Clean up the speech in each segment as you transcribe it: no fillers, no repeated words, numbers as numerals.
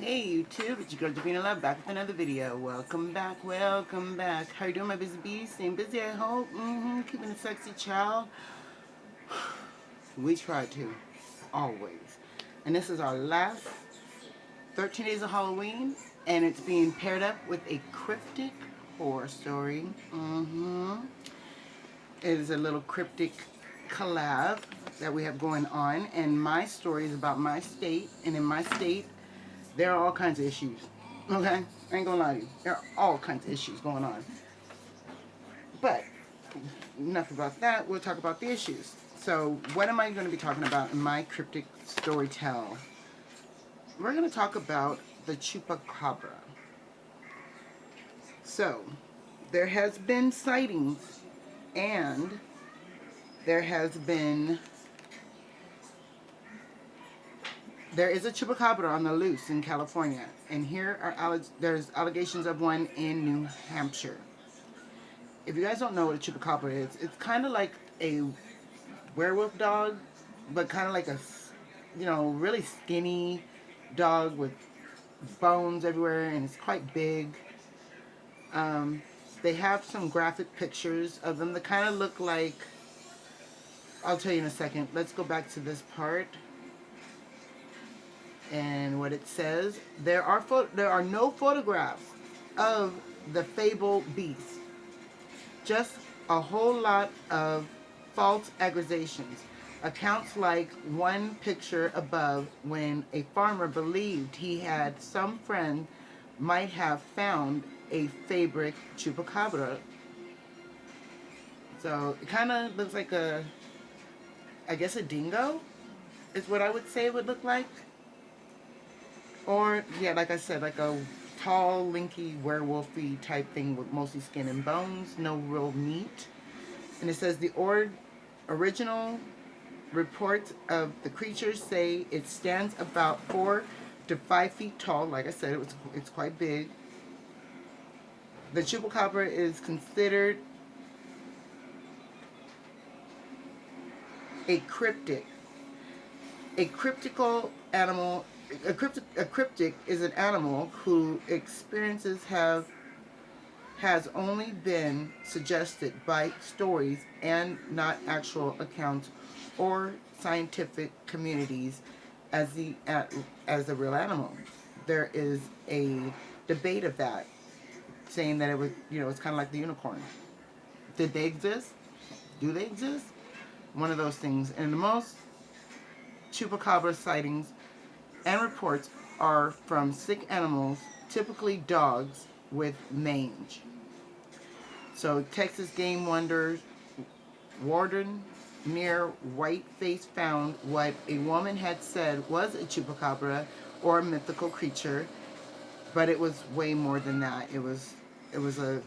Hey YouTube, it's your girl Davina Love back with another video. Welcome back, welcome back. How you doing, my busy bees? Staying busy, I hope. Keeping a sexy child. We try to, always. And this is our last 13 days of Halloween, and it's being paired up with a cryptic horror story. It is a little cryptic collab that we have going on, and my story is about my state, and in my state, there are all kinds of issues. Okay? I ain't gonna lie to you. There are all kinds of issues going on. But enough about that. We'll talk about the issues. So, what am I going to be talking about in my cryptic story tell? We're going to talk about the chupacabra. So, there has been sightings, and there is a chupacabra on the loose in California, and here are there's allegations of one in New Hampshire. If you guys don't know what a chupacabra is, it's kind of like a werewolf dog, but kind of like a, really skinny dog with bones everywhere, and it's quite big. They have some graphic pictures of them that kind of look like, I'll tell you in a second. Let's go back to this part and what it says. There are no photographs of the fable beast, just a whole lot of false accusations. Accounts like one picture above, when a farmer believed he had some friend might have found a fabric chupacabra. So it kind of looks like I guess a dingo is what I would say it would look like. Or, yeah, like I said, like a tall, linky, werewolfy type thing with mostly skin and bones, no real meat. And it says the original reports of the creatures say it stands about 4 to 5 feet tall. Like I said, it's quite big. The chupacabra is considered a cryptic. A cryptical animal. A cryptic is an animal whose experiences has only been suggested by stories and not actual accounts or scientific communities as the real animal. There is a debate of that, saying that it's kind of like the unicorn. Did they exist? Do they exist? One of those things. And the most chupacabra sightings and reports are from sick animals, typically dogs with mange. So Texas game warden near Whiteface found what a woman had said was a chupacabra or a mythical creature, but it was way more than that. It was a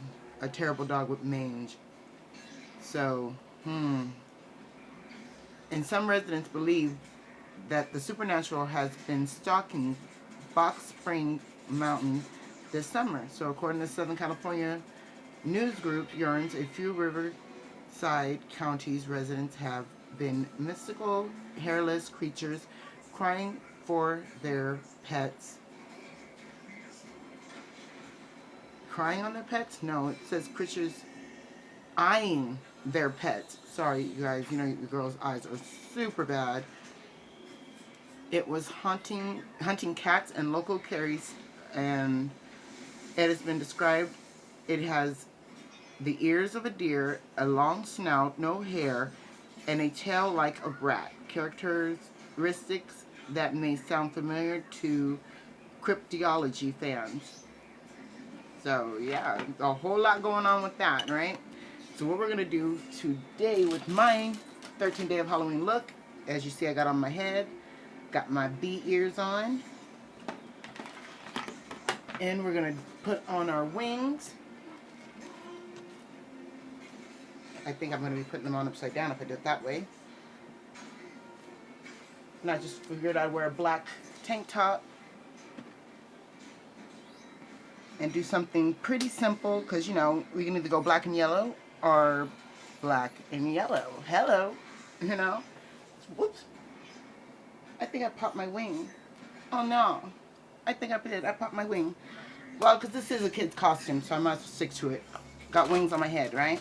terrible dog with mange. So, and some residents believe that the supernatural has been stalking Box Spring Mountain this summer. So according to Southern California news group Yearns, a few riverside counties residents have been mystical, hairless creatures crying for their pets. Crying on their pets? No, it says creatures eyeing their pets. Sorry, you guys, your girl's eyes are super bad. It was hunting cats and local carries, and it has been described. It has the ears of a deer, a long snout, no hair, and a tail like a rat. Characteristics that may sound familiar to cryptology fans. So, yeah, a whole lot going on with that, right? So what we're going to do today with my 13th day of Halloween look, as you see, I got on my head, got my bee ears on, and we're going to put on our wings. I think I'm going to be putting them on upside down if I do it that way. And I just figured I'd wear a black tank top and do something pretty simple, because, we can either go black and yellow or black and yellow. Hello, Whoops. I think I popped my wing. Oh, no. I think I did. I popped my wing. Well, because this is a kid's costume, so I must stick to it. Got wings on my head, right?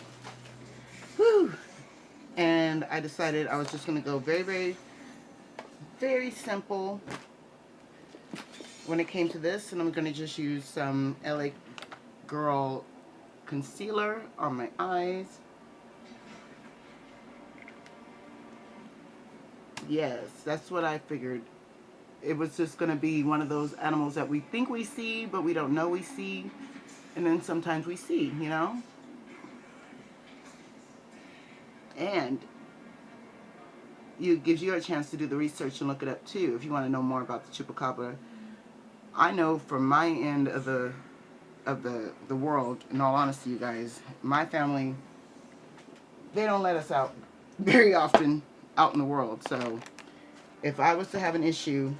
Whew. And I decided I was just going to go very, very, very simple when it came to this. And I'm going to just use some LA Girl concealer on my eyes. Yes, that's what I figured. It was just going to be one of those animals that we think we see, but we don't know we see. And then sometimes we see, you know? And it gives you a chance to do the research and look it up too if you want to know more about the chupacabra. I know from my end of the world, in all honesty, you guys, my family, they don't let us out very often out in the world. So if I was to have an issue,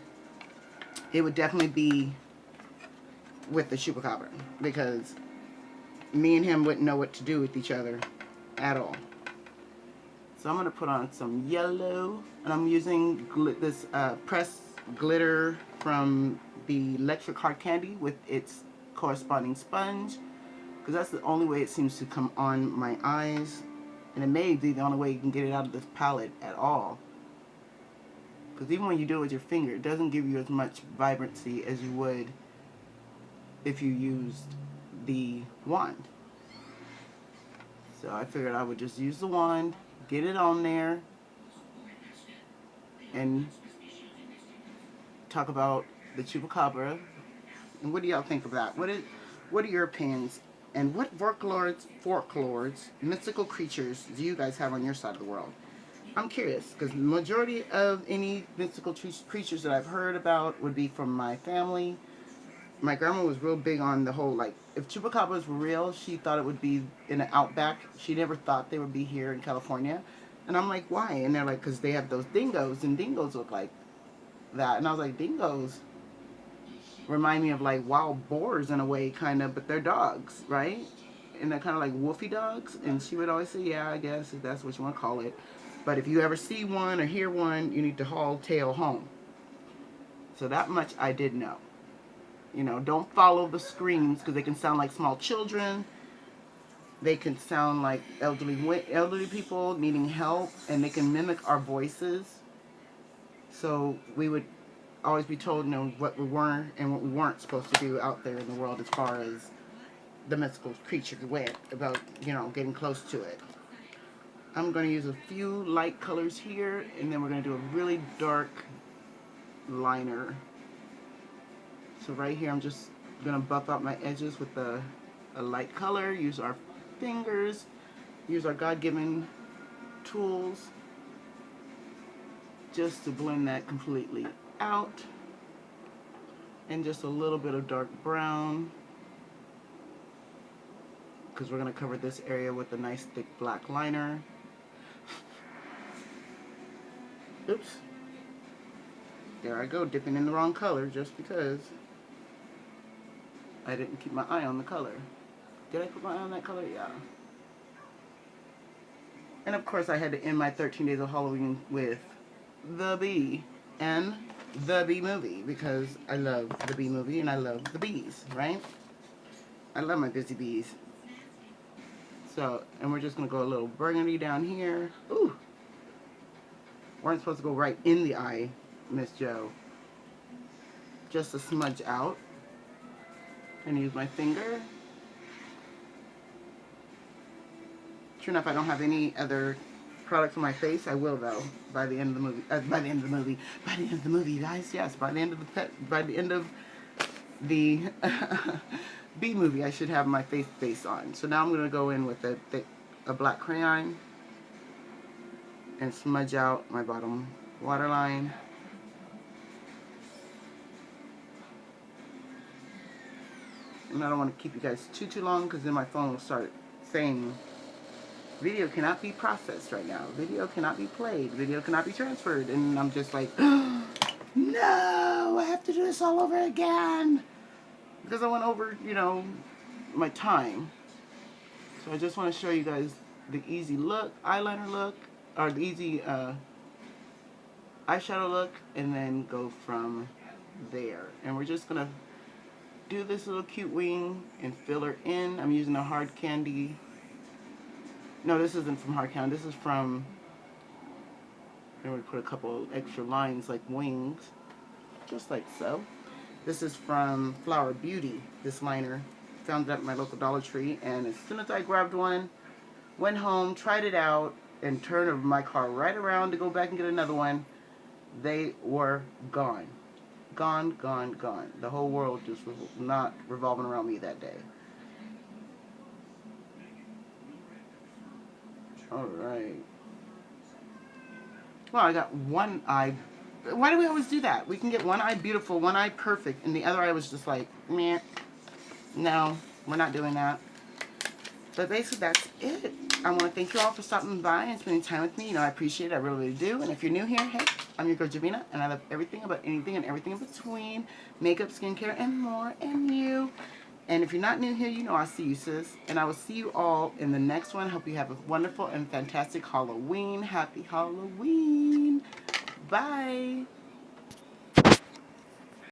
it would definitely be with the chupacabra, because me and him wouldn't know what to do with each other at all. So I'm going to put on some yellow, and I'm using this pressed glitter from the electric hard candy with its corresponding sponge, because that's the only way it seems to come on my eyes, and it may be the only way you can get it out of this palette at all, because even when you do it with your finger, it doesn't give you as much vibrancy as you would if you used the wand. So I figured I would just use the wand, get it on there, and talk about the chupacabra. And what do y'all think of that? What are your opinions? And what folklores, mystical creatures do you guys have on your side of the world? I'm curious, because the majority of any mystical creatures that I've heard about would be from my family. My grandma was real big on the whole, like, if chupacabras were real, she thought it would be in the outback. She never thought they would be here in California. And I'm like, why? And they're like, because they have those dingoes, and dingoes look like that. And I was like, dingoes remind me of like wild boars in a way, kind of, but they're dogs, right? And they're kind of like woofy dogs. And she would always say, yeah, I guess if that's what you want to call it. But if you ever see one or hear one, you need to haul tail home. So that much I did know. You know, don't follow the screams, because they can sound like small children. They can sound like elderly people needing help, and they can mimic our voices. So we would always be told, you know, what we were and what we weren't supposed to do out there in the world as far as the mystical creature went, about, you know, getting close to it. I'm going to use a few light colors here, and then we're going to do a really dark liner. So right here, I'm just going to buff out my edges with a light color, use our fingers, use our God-given tools just to blend that completely out. And just a little bit of dark brown, because we're going to cover this area with a nice thick black liner. Oops. There I go, dipping in the wrong color just because I didn't keep my eye on the color. Did I put my eye on that color? Yeah. And of course I had to end my 13 days of Halloween with the bee and the bee movie, because I love the bee movie and I love the bees, right? I love my busy bees. So, and we're just going to go a little burgundy down here. Ooh. Weren't supposed to go right in the eye, Miss Joe. Just to smudge out. And use my finger. Sure enough, I don't have any other products on my face. I will, though, by the end of the movie. By the end of the movie, you guys. Yes, by the end of the bee movie, I should have my face on. So now I'm going to go in with a black crayon and smudge out my bottom waterline. And I don't want to keep you guys too long, because then my phone will start saying, video cannot be processed right now. Video cannot be played. Video cannot be transferred. And I'm just like, no, I have to do this all over again. Because I went over, you know, my time. So I just want to show you guys the easy look, eyeliner look, or the easy eyeshadow look, and then go from there. there. And we're just going to do this little cute wing and fill her in. I'm using a hard candy. No, this isn't from hard candy. This is from, I'm going to put a couple extra lines like wings, just like so. This is from Flower Beauty, this liner. Found it at my local Dollar Tree, and as soon as I grabbed one, went home, tried it out, and turned my car right around to go back and get another one, they were gone. Gone, gone, gone. The whole world just was not revolving around me that day. Alright. Well, I got one eye. Why do we always do that? We can get one eye beautiful, one eye perfect, and the other eye was just like, meh. No, we're not doing that. But basically, that's it. I want to thank you all for stopping by and spending time with me. You know, I appreciate it. I really, really do. And if you're new here, hey, I'm your girl, Javina, and I love everything about anything and everything in between. Makeup, skincare, and more, and you. And if you're not new here, you know I'll see you, sis. And I will see you all in the next one. Hope you have a wonderful and fantastic Halloween. Happy Halloween. Bye.